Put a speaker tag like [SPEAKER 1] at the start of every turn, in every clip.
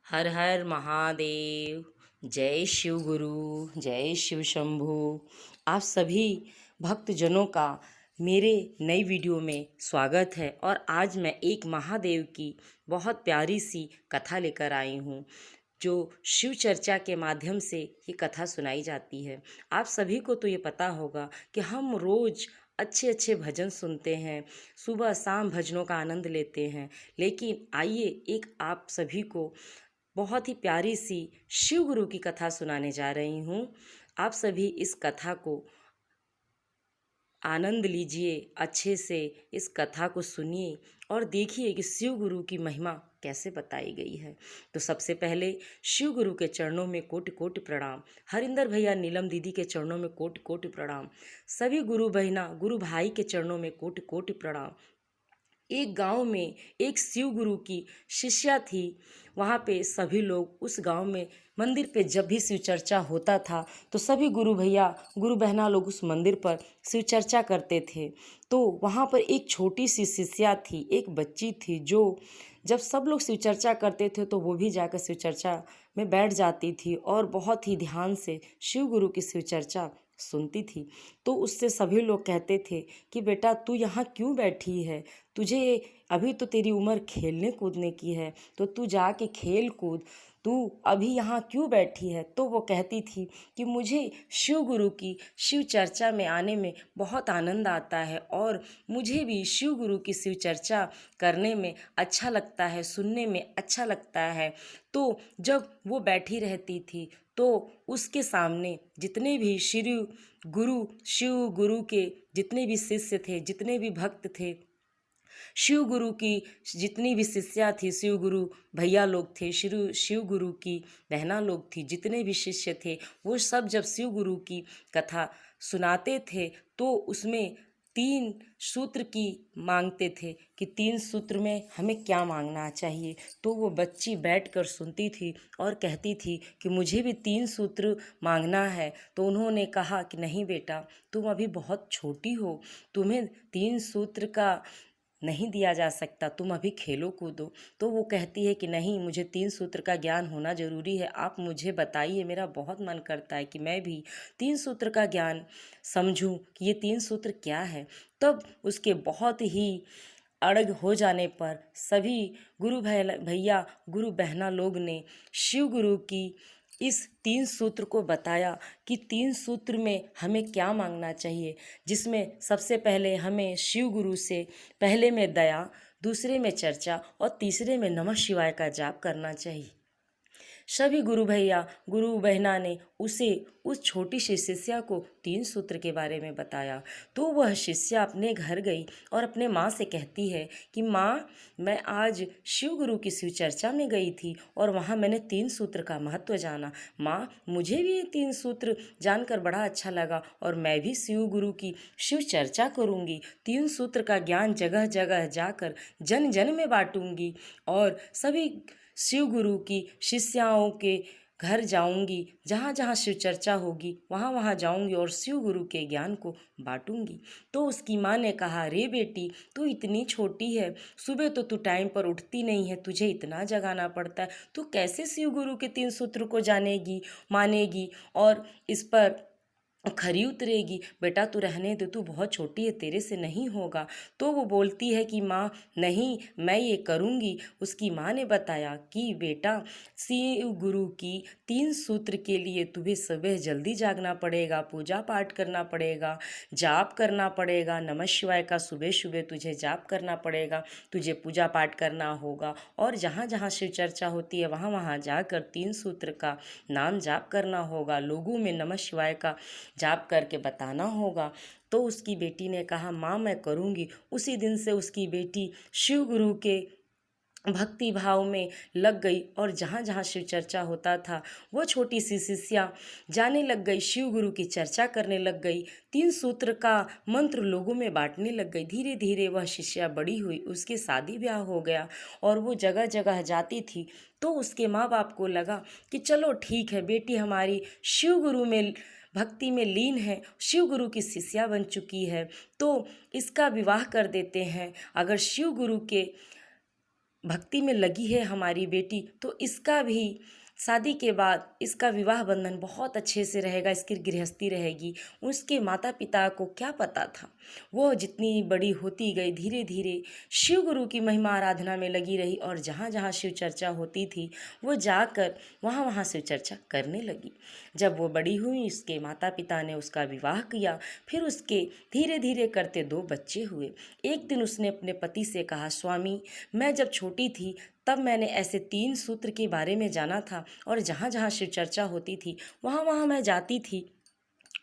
[SPEAKER 1] हर हर महादेव। जय शिव गुरु, जय शिव शंभु। आप सभी भक्तजनों का मेरे नई वीडियो में स्वागत है। और आज मैं एक महादेव की बहुत प्यारी सी कथा लेकर आई हूँ, जो शिव चर्चा के माध्यम से ये कथा सुनाई जाती है। आप सभी को तो ये पता होगा कि हम रोज़ अच्छे अच्छे भजन सुनते हैं, सुबह शाम भजनों का आनंद लेते हैं। लेकिन आइए एक आप सभी को बहुत ही प्यारी सी शिव गुरु की कथा सुनाने जा रही हूँ। आप सभी इस कथा को आनंद लीजिए, अच्छे से इस कथा को सुनिए और देखिए कि शिव गुरु की महिमा कैसे बताई गई है। तो सबसे पहले शिव गुरु के चरणों में कोटि कोटि प्रणाम। हरिंदर भैया, नीलम दीदी के चरणों में कोटि कोटि प्रणाम। सभी गुरु बहना, गुरु भाई के चरणों में कोटि कोटि प्रणाम। एक गांव में एक शिव गुरु की शिष्या थी। वहाँ पे सभी लोग उस गांव में मंदिर पे जब भी शिव चर्चा होता था तो सभी गुरु भैया गुरु बहना लोग उस मंदिर पर शिव चर्चा करते थे। तो वहाँ पर एक छोटी सी शिष्या थी, एक बच्ची थी, जो जब सब लोग शिव चर्चा करते थे तो वो भी जाकर शिव चर्चा में बैठ जाती थी और बहुत ही ध्यान से शिव गुरु की शिव चर्चा सुनती थी। तो उससे सभी लोग कहते थे कि बेटा तू यहाँ क्यों बैठी है, तुझे अभी तो तेरी उम्र खेलने कूदने की है, तो तू जाके खेल कूद, तू अभी यहाँ क्यों बैठी है। तो वो कहती थी कि मुझे शिव गुरु की शिव चर्चा में आने में बहुत आनंद आता है और मुझे भी शिव गुरु की शिव चर्चा करने में अच्छा लगता है, सुनने में अच्छा लगता है। तो जब वो बैठी रहती थी तो उसके सामने जितने भी शिव गुरु के जितने भी शिष्य थे, जितने भी भक्त थे, शिव गुरु की जितनी भी शिष्या थी, शिव गुरु भैया लोग थे, शिव गुरु की बहना लोग थी, जितने भी शिष्य थे, वो सब जब शिव गुरु की कथा सुनाते थे तो उसमें 3 सूत्र की मांगते थे कि 3 सूत्र में हमें क्या मांगना चाहिए। तो वो बच्ची बैठकर सुनती थी और कहती थी कि मुझे भी 3 सूत्र मांगना है। तो उन्होंने कहा कि नहीं बेटा, तुम अभी बहुत छोटी हो, तुम्हें 3 सूत्र का नहीं दिया जा सकता, तुम अभी खेलो कूदो। तो वो कहती है कि नहीं, मुझे 3 सूत्र का ज्ञान होना ज़रूरी है, आप मुझे बताइए, मेरा बहुत मन करता है कि मैं भी 3 सूत्र का ज्ञान समझूं कि ये 3 सूत्र क्या है। तब उसके बहुत ही अड़ग हो जाने पर सभी गुरु भैया गुरु बहना लोग ने शिव गुरु की इस 3 सूत्र को बताया कि 3 सूत्र में हमें क्या मांगना चाहिए, जिसमें सबसे पहले हमें शिव गुरु से पहले में दया, दूसरे में चर्चा और तीसरे में नमः शिवाय का जाप करना चाहिए। सभी गुरु भैया गुरु बहना ने उसे उस छोटी सी शिष्या को 3 सूत्र के बारे में बताया। तो वह शिष्या अपने घर गई और अपने माँ से कहती है कि माँ, मैं आज शिव गुरु की शिव चर्चा में गई थी और वहाँ मैंने 3 सूत्र का महत्व जाना। माँ, मुझे भी ये 3 सूत्र जानकर बड़ा अच्छा लगा और मैं भी शिव गुरु की शिव चर्चा करूँगी, 3 सूत्र का ज्ञान जगह जगह जाकर जन जन में बांटूंगी और सभी शिव गुरु की शिष्याओं के घर जाऊंगी, जहाँ जहाँ शिव चर्चा होगी वहाँ वहाँ जाऊंगी और शिव गुरु के ज्ञान को बांटूंगी। तो उसकी माँ ने कहा, रे बेटी, तू इतनी छोटी है, सुबह तो तू टाइम पर उठती नहीं है, तुझे इतना जगाना पड़ता है, तू कैसे शिव गुरु के 3 सूत्र को जानेगी, मानेगी और इस पर खरी उतरेगी। बेटा तू रहने दे, तू बहुत छोटी है, तेरे से नहीं होगा। तो वो बोलती है कि माँ नहीं, मैं ये करूँगी। उसकी माँ ने बताया कि बेटा, शिव गुरु की 3 सूत्र के लिए तुम्हें सुबह जल्दी जागना पड़ेगा, पूजा पाठ करना पड़ेगा, जाप करना पड़ेगा, नमः शिवाय का सुबह सुबह तुझे जाप करना पड़ेगा, तुझे पूजा पाठ करना होगा और जहाँ जहाँ शिव चर्चा होती है वहाँ वहाँ जाकर 3 सूत्र का नाम जाप करना होगा, लोगों में नमः शिवाय का जाप करके बताना होगा। तो उसकी बेटी ने कहा, माँ मैं करूँगी। उसी दिन से उसकी बेटी शिव गुरु के भक्ति भाव में लग गई और जहाँ जहाँ शिव चर्चा होता था वो छोटी सी शिष्या जाने लग गई, शिव गुरु की चर्चा करने लग गई, 3 सूत्र का मंत्र लोगों में बांटने लग गई। धीरे धीरे वह शिष्या बड़ी हुई, उसके शादी ब्याह हो गया और वो जगह जगह जाती थी। तो उसके माँ बाप को लगा कि चलो ठीक है, बेटी हमारी शिव गुरु में भक्ति में लीन है, शिव गुरु की शिष्या बन चुकी है, तो इसका विवाह कर देते हैं। अगर शिव गुरु के भक्ति में लगी है हमारी बेटी, तो इसका भी शादी के बाद इसका विवाह बंधन बहुत अच्छे से रहेगा, इसकी गृहस्थी रहेगी। उसके माता पिता को क्या पता था। वो जितनी बड़ी होती गई धीरे धीरे शिव गुरु की महिमा आराधना में लगी रही, और जहाँ जहाँ शिव चर्चा होती थी वो जाकर वहाँ वहाँ शिव चर्चा करने लगी। जब वो बड़ी हुई, उसके माता पिता ने उसका विवाह किया। फिर उसके धीरे धीरे करते 2 बच्चे हुए। एक दिन उसने अपने पति से कहा, स्वामी, मैं जब छोटी थी तब मैंने ऐसे 3 सूत्र के बारे में जाना था, और जहाँ जहाँ शिव चर्चा होती थी वहाँ वहाँ मैं जाती थी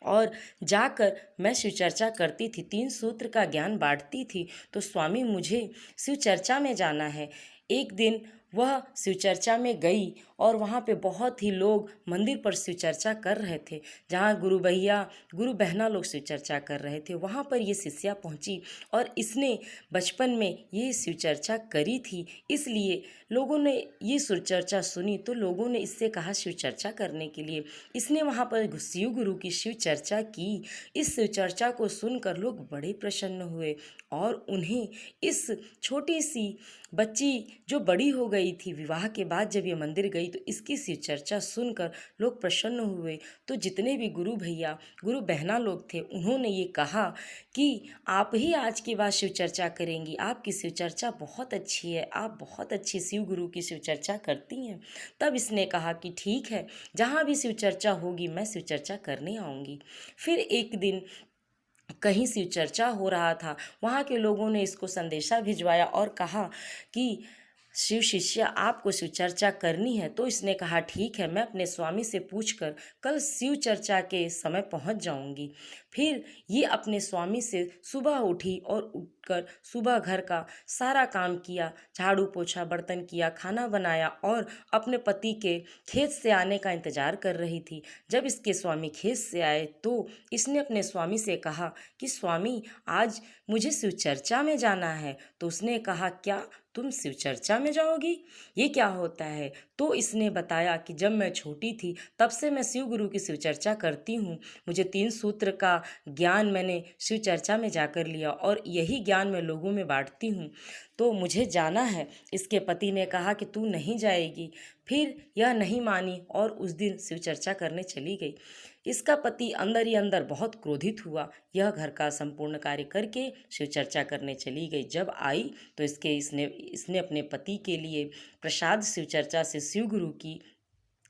[SPEAKER 1] और जाकर मैं शिव चर्चा करती थी, 3 सूत्र का ज्ञान बांटती थी। तो स्वामी, मुझे शिव चर्चा में जाना है। एक दिन वह शिव चर्चा में गई और वहाँ पे बहुत ही लोग मंदिर पर शिव चर्चा कर रहे थे। जहाँ गुरु भैया गुरु बहना लोग शिव चर्चा कर रहे थे, वहाँ पर ये शिष्या पहुँची और इसने बचपन में ये शिव चर्चा करी थी, इसलिए लोगों ने ये शिव चर्चा सुनी तो लोगों ने इससे कहा शिव चर्चा करने के लिए। इसने वहाँ पर शिव गुरु की शिव चर्चा की। इस शिव चर्चा को सुनकर लोग बड़े प्रसन्न हुए और उन्हें इस छोटी सी बच्ची जो बड़ी हो गई थी, विवाह के बाद जब ये मंदिर गई तो इसकी शिव चर्चा सुनकर लोग प्रसन्न हुए। तो जितने भी गुरु भैया गुरु बहना लोग थे, उन्होंने ये कहा कि आप ही आज के बाद शिव चर्चा करेंगी, आपकी शिव चर्चा बहुत अच्छी है, आप बहुत अच्छी शिव गुरु की शिव चर्चा करती हैं। तब इसने कहा कि ठीक है, जहाँ भी शिव चर्चा होगी मैं शिव चर्चा करने आऊँगी। फिर एक दिन कहीं शिव चर्चा हो रहा था, वहाँ के लोगों ने इसको संदेशा भिजवाया और कहा कि शिव शिष्या, आपको शिव चर्चा करनी है। तो इसने कहा ठीक है, मैं अपने स्वामी से पूछकर कल शिव चर्चा के समय पहुँच जाऊँगी। फिर ये अपने स्वामी से सुबह उठी और उठकर सुबह घर का सारा काम किया, झाड़ू पोछा बर्तन किया, खाना बनाया और अपने पति के खेत से आने का इंतज़ार कर रही थी। जब इसके स्वामी खेत से आए तो इसने अपने स्वामी से कहा कि स्वामी, आज मुझे शिव चर्चा में जाना है। तो उसने कहा, क्या तुम शिव चर्चा में जाओगी? ये क्या होता है? तो इसने बताया कि जब मैं छोटी थी तब से मैं शिव गुरु की शिव चर्चा करती हूँ। मुझे 3 सूत्र का ज्ञान मैंने शिव चर्चा में जाकर लिया और यही ज्ञान मैं लोगों में बांटती हूँ, तो मुझे जाना है। इसके पति ने कहा कि तू नहीं जाएगी। फिर यह नहीं मानी और उस दिन शिव चर्चा करने चली गई। इसका पति अंदर ही अंदर बहुत क्रोधित हुआ। यह घर का संपूर्ण कार्य करके शिव चर्चा करने चली गई। जब आई तो इसने अपने पति के लिए प्रसाद शिव चर्चा से शिव गुरु की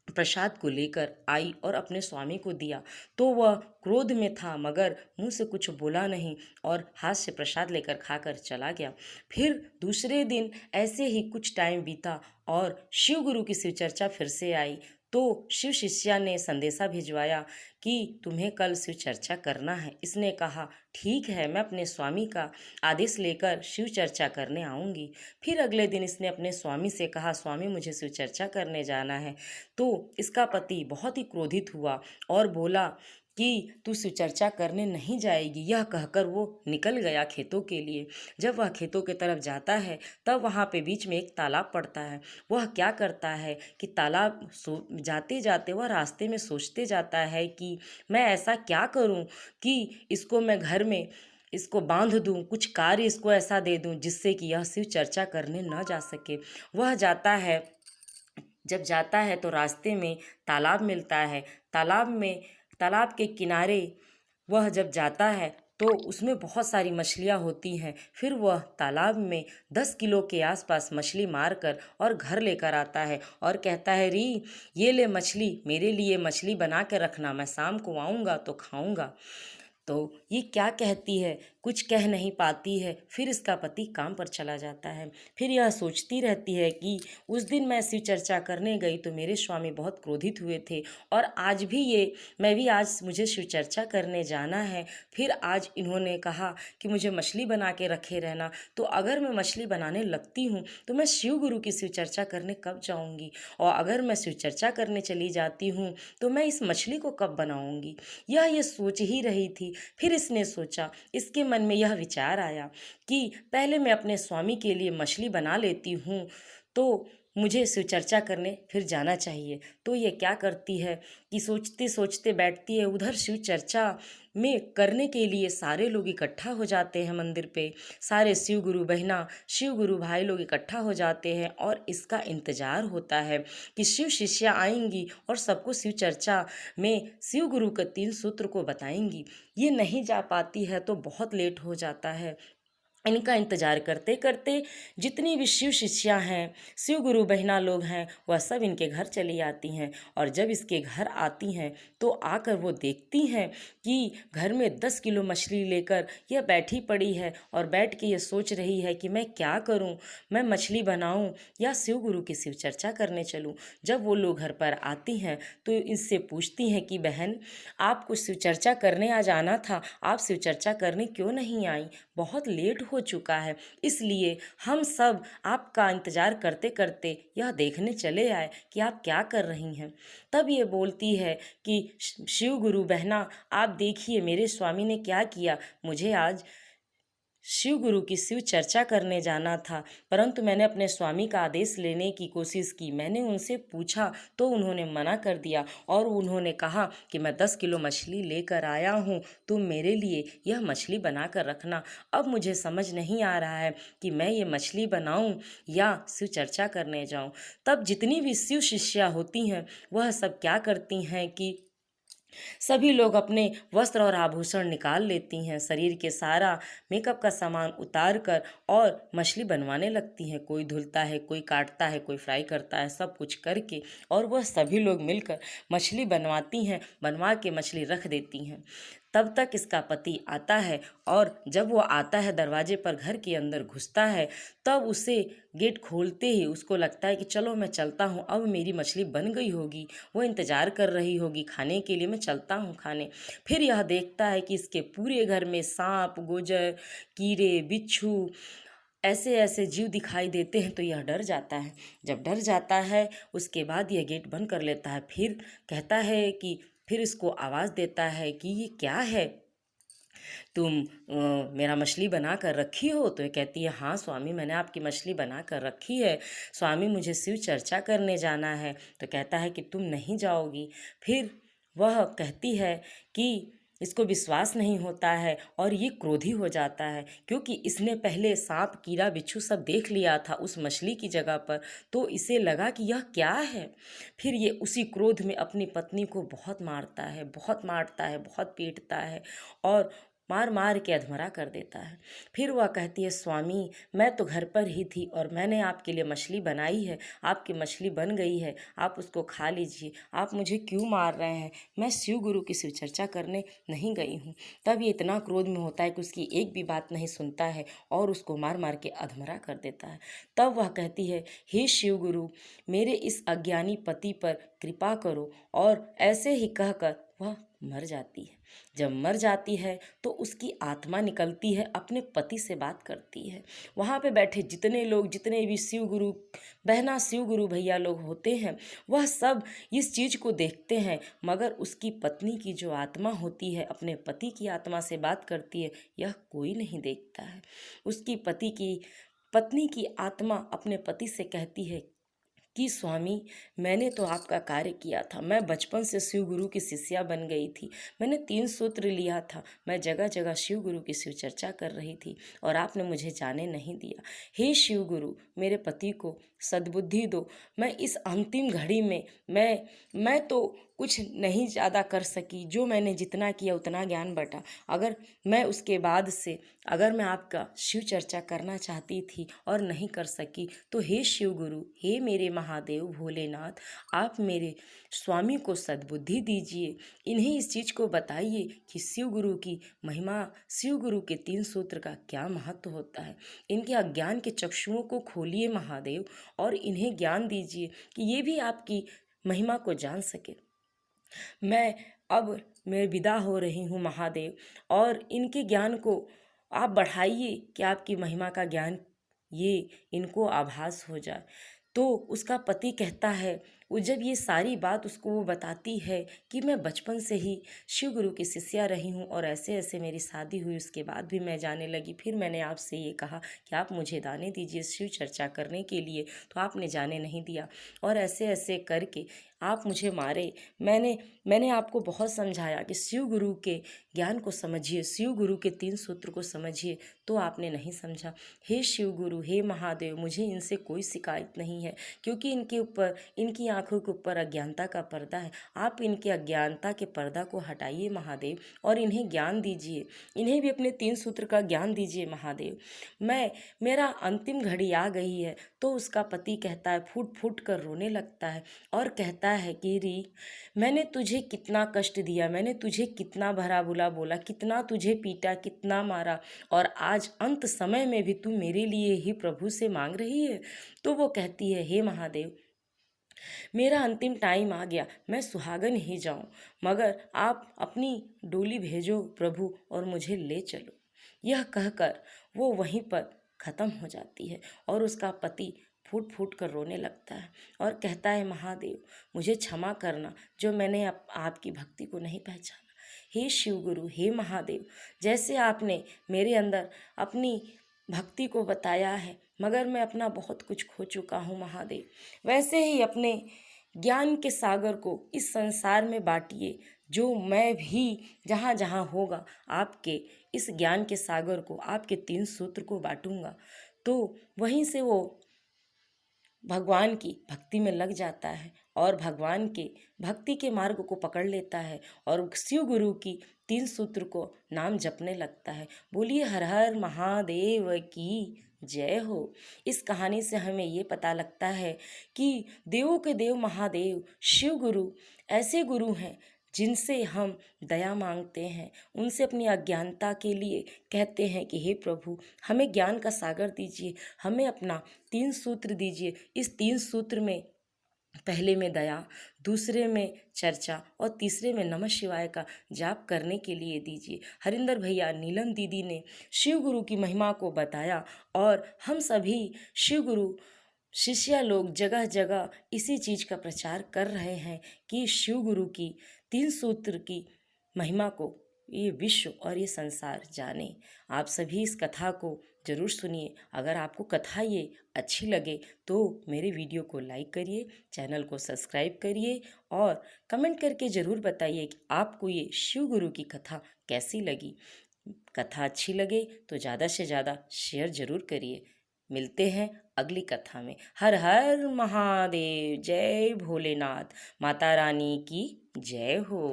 [SPEAKER 1] प्रसाद को लेकर आई और अपने स्वामी को दिया। तो वह क्रोध में था मगर मुंह से कुछ बोला नहीं और हाथ से प्रसाद लेकर खाकर चला गया। फिर दूसरे दिन ऐसे ही कुछ टाइम बीता और शिव गुरु की शिव चर्चा फिर से आई। तो शिव शिष्या ने संदेशा भिजवाया कि तुम्हें कल शिव चर्चा करना है। इसने कहा ठीक है, मैं अपने स्वामी का आदेश लेकर शिव चर्चा करने आऊँगी। फिर अगले दिन इसने अपने स्वामी से कहा, स्वामी, मुझे शिव चर्चा करने जाना है। तो इसका पति बहुत ही क्रोधित हुआ और बोला कि तू शिव चर्चा करने नहीं जाएगी। यह कहकर वो निकल गया खेतों के लिए। जब वह खेतों की तरफ जाता है तब वहाँ पे बीच में एक तालाब पड़ता है। वह क्या करता है कि तालाब जाते जाते वह रास्ते में सोचते जाता है कि मैं ऐसा क्या करूँ कि इसको मैं घर में इसको बांध दूं, कुछ कार्य इसको ऐसा दे दूं जिससे कि यह शिव चर्चा करने न जा सके। वह जाता है, जब जाता है तो रास्ते में तालाब मिलता है। तालाब के किनारे वह जब जाता है तो उसमें बहुत सारी मछलियाँ होती हैं। फिर वह तालाब में 10 किलो के आसपास मछली मारकर और घर लेकर आता है और कहता है, री ये ले मछली, मेरे लिए मछली बना के रखना, मैं शाम को आऊँगा तो खाऊँगा। तो ये क्या कहती है, कुछ कह नहीं पाती है। फिर इसका पति काम पर चला जाता है। फिर यह सोचती रहती है कि उस दिन मैं शिव चर्चा करने गई तो मेरे स्वामी बहुत क्रोधित हुए थे और आज भी आज मुझे शिव चर्चा करने जाना है। फिर आज इन्होंने कहा कि मुझे मछली बना के रखे रहना, तो अगर मैं मछली बनाने लगती हूँ तो मैं शिव गुरु की शिव चर्चा करने कब जाऊँगी, और अगर मैं शिव चर्चा करने चली जाती हूँ तो मैं इस मछली को कब बनाऊँगी। ये सोच ही रही थी। फिर इसने सोचा, इसके मन में यह विचार आया कि पहले मैं अपने स्वामी के लिए मछली बना लेती हूँ तो मुझे शिव चर्चा करने फिर जाना चाहिए। तो ये क्या करती है कि सोचते सोचते बैठती है, उधर शिव चर्चा में करने के लिए सारे लोग इकट्ठा हो जाते हैं मंदिर पे। सारे शिव गुरु बहना, शिव गुरु भाई लोग इकट्ठा हो जाते हैं और इसका इंतजार होता है कि शिव शिष्या आएंगी और सबको शिव चर्चा में शिव गुरु के 3 सूत्र को बताएंगी। ये नहीं जा पाती है तो बहुत लेट हो जाता है। इनका इंतजार करते करते जितनी भी शिव शिष्या हैं, शिव गुरु बहना लोग हैं, वह सब इनके घर चली आती हैं। और जब इसके घर आती हैं तो आकर वो देखती हैं कि घर में 10 किलो मछली लेकर यह बैठी पड़ी है और बैठ के ये सोच रही है कि मैं क्या करूं, मैं मछली बनाऊं या शिव गुरु की शिव चर्चा करने चलूं। जब वो लोग घर पर आती हैं तो इससे पूछती हैं कि बहन, आपको शिव चर्चा करने आज आना था, आप शिव चर्चा करने क्यों नहीं आई? बहुत लेट हो चुका है, इसलिए हम सब आपका इंतजार करते करते यह देखने चले आए कि आप क्या कर रही हैं। तब ये बोलती है कि शिव गुरु बहना, आप देखिए मेरे स्वामी ने क्या किया। मुझे आज शिव गुरु की शिव चर्चा करने जाना था, परंतु मैंने अपने स्वामी का आदेश लेने की कोशिश की। मैंने उनसे पूछा तो उन्होंने मना कर दिया और उन्होंने कहा कि मैं 10 किलो मछली लेकर आया हूँ, तुम मेरे लिए यह मछली बना कर रखना। अब मुझे समझ नहीं आ रहा है कि मैं ये मछली बनाऊँ या शिव चर्चा करने जाऊँ। तब जितनी भी शिव शिष्या होती हैं वह सब क्या करती हैं कि सभी लोग अपने वस्त्र और आभूषण निकाल लेती हैं, शरीर के सारा मेकअप का सामान उतार कर और मछली बनवाने लगती हैं। कोई धुलता है, कोई काटता है, कोई फ्राई करता है, सब कुछ करके और वह सभी लोग मिलकर मछली बनवाती हैं, बनवा के मछली रख देती हैं। तब तक इसका पति आता है और जब वो आता है दरवाजे पर घर के अंदर घुसता है, तब उसे गेट खोलते ही उसको लगता है कि चलो मैं चलता हूँ, अब मेरी मछली बन गई होगी, वो इंतज़ार कर रही होगी खाने के लिए, मैं चलता हूँ खाने। फिर यह देखता है कि इसके पूरे घर में सांप, गोजर, कीड़े, बिच्छू ऐसे ऐसे जीव दिखाई देते हैं तो यह डर जाता है। जब डर जाता है उसके बाद यह गेट बंद कर लेता है। फिर कहता है कि फिर इसको आवाज़ देता है कि ये क्या है, तुम मेरा मछली बना कर रखी हो? तो ये कहती है, हाँ स्वामी, मैंने आपकी मछली बना कर रखी है स्वामी, मुझे शिव चर्चा करने जाना है। तो कहता है कि तुम नहीं जाओगी। फिर वह कहती है कि इसको विश्वास नहीं होता है और ये क्रोधी हो जाता है क्योंकि इसने पहले सांप, कीड़ा, बिच्छू सब देख लिया था उस मछली की जगह पर, तो इसे लगा कि यह क्या है। फिर ये उसी क्रोध में अपनी पत्नी को बहुत मारता है, बहुत मारता है, बहुत पीटता है और मार मार के अधमरा कर देता है। फिर वह कहती है, स्वामी मैं तो घर पर ही थी और मैंने आपके लिए मछली बनाई है, आपकी मछली बन गई है, आप उसको खा लीजिए, आप मुझे क्यों मार रहे हैं? मैं शिव गुरु की शिव चर्चा करने नहीं गई हूँ। तब ये इतना क्रोध में होता है कि उसकी एक भी बात नहीं सुनता है और उसको मार मार के अधमरा कर देता है। तब वह कहती है, हे शिव गुरु, मेरे इस अज्ञानी पति पर कृपा करो, और ऐसे ही कहकर वह मर जाती है। जब मर जाती है तो उसकी आत्मा निकलती है, अपने पति से बात करती है। वहाँ पे बैठे जितने लोग, जितने भी शिव गुरु बहना, शिव गुरु भैया लोग होते हैं, वह सब इस चीज़ को देखते हैं, मगर उसकी पत्नी की जो आत्मा होती है अपने पति की आत्मा से बात करती है, यह कोई नहीं देखता है। उसकी पत्नी की आत्मा अपने पति से कहती है कि स्वामी मैंने तो आपका कार्य किया था, मैं बचपन से शिव गुरु की शिष्या बन गई थी, मैंने 3 सूत्र लिया था, मैं जगह जगह शिव गुरु की शिव चर्चा कर रही थी और आपने मुझे जाने नहीं दिया। हे शिव गुरु, मेरे पति को सद्बुद्धि दो। मैं इस अंतिम घड़ी में मैं तो कुछ नहीं ज़्यादा कर सकी, जो मैंने जितना किया उतना ज्ञान बटा। अगर मैं उसके बाद से अगर मैं आपका शिव चर्चा करना चाहती थी और नहीं कर सकी, तो हे शिव गुरु, हे मेरे महादेव भोलेनाथ, आप मेरे स्वामी को सद्बुद्धि दीजिए। इन्हें इस चीज़ को बताइए कि शिव गुरु की महिमा, शिव गुरु के 3 सूत्र का क्या महत्व होता है। इनके अज्ञान के चक्षुओं को खोलिए महादेव और इन्हें ज्ञान दीजिए कि ये भी आपकी महिमा को जान सके। मैं विदा हो रही हूँ महादेव, और इनके ज्ञान को आप बढ़ाइए कि आपकी महिमा का ज्ञान ये इनको आभास हो जाए। तो उसका पति कहता है, वो जब ये सारी बात उसको वो बताती है कि मैं बचपन से ही शिव गुरु की शिष्या रही हूँ और ऐसे ऐसे मेरी शादी हुई, उसके बाद भी मैं जाने लगी, फिर मैंने आपसे ये कहा कि आप मुझे दाने दीजिए शिव चर्चा करने के लिए, तो आपने जाने नहीं दिया और ऐसे ऐसे करके आप मुझे मारे। मैंने आपको बहुत समझाया कि शिव गुरु के ज्ञान को समझिए, शिव गुरु के 3 सूत्र को समझिए, तो आपने नहीं समझा। हे शिव गुरु, हे महादेव, मुझे इनसे कोई शिकायत नहीं है, क्योंकि इनके ऊपर, इनकी आंखों के ऊपर अज्ञानता का पर्दा है। आप इनके अज्ञानता के पर्दा को हटाइए महादेव और इन्हें ज्ञान दीजिए, इन्हें भी अपने 3 सूत्र का ज्ञान दीजिए महादेव। मेरा अंतिम घड़ी आ गई है। तो उसका पति कहता है, फूट फूट कर रोने लगता है और कहता है कि री, मैंने तुझे कितना कष्ट दिया, मैंने तुझे कितना भला बुरा बोला, कितना तुझे पीटा, कितना मारा, और आज अंत समय में भी तू मेरे लिए ही प्रभु से मांग रही है। तो वो कहती है, हे महादेव, मेरा अंतिम टाइम आ गया, मैं सुहागन ही जाऊं, मगर आप अपनी डोली भेजो प्रभु और मुझे ले चलो। यह कहकर वो वहीं पर ख़त्म हो जाती है और उसका पति फूट फूट कर रोने लगता है और कहता है, महादेव मुझे क्षमा करना जो मैंने आपकी भक्ति को नहीं पहचाना। हे शिव गुरु, हे महादेव, जैसे आपने मेरे अंदर अपनी भक्ति को बताया है, मगर मैं अपना बहुत कुछ खो चुका हूँ महादेव, वैसे ही अपने ज्ञान के सागर को इस संसार में बांटिए, जो मैं भी जहाँ जहाँ होगा आपके इस ज्ञान के सागर को, आपके 3 सूत्र को बांटूंगा। तो वहीं से वो भगवान की भक्ति में लग जाता है और भगवान के भक्ति के मार्ग को पकड़ लेता है और शिव गुरु की 3 सूत्र को नाम जपने लगता है। बोलिए हर हर महादेव की जय हो। इस कहानी से हमें ये पता लगता है कि देवों के देव महादेव शिव गुरु ऐसे गुरु हैं जिनसे हम दया मांगते हैं, उनसे अपनी अज्ञानता के लिए कहते हैं कि हे प्रभु, हमें ज्ञान का सागर दीजिए, हमें अपना 3 सूत्र दीजिए। इस 3 सूत्र में पहले में दया, दूसरे में चर्चा और तीसरे में नमः शिवाय का जाप करने के लिए दीजिए। हरिंदर भैया, नीलम दीदी ने शिव गुरु की महिमा को बताया और हम सभी शिव गुरु शिष्य लोग जगह जगह इसी चीज़ का प्रचार कर रहे हैं कि शिव गुरु की 3 सूत्र की महिमा को ये विश्व और ये संसार जाने। आप सभी इस कथा को ज़रूर सुनिए। अगर आपको कथा ये अच्छी लगे तो मेरे वीडियो को लाइक करिए, चैनल को सब्सक्राइब करिए और कमेंट करके ज़रूर बताइए कि आपको ये शिव गुरु की कथा कैसी लगी। कथा अच्छी लगे तो ज़्यादा से ज़्यादा शेयर ज़रूर करिए। मिलते हैं अगली कथा में। हर हर महादेव, जय भोलेनाथ, माता रानी की जय हो।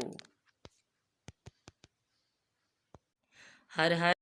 [SPEAKER 1] हर हर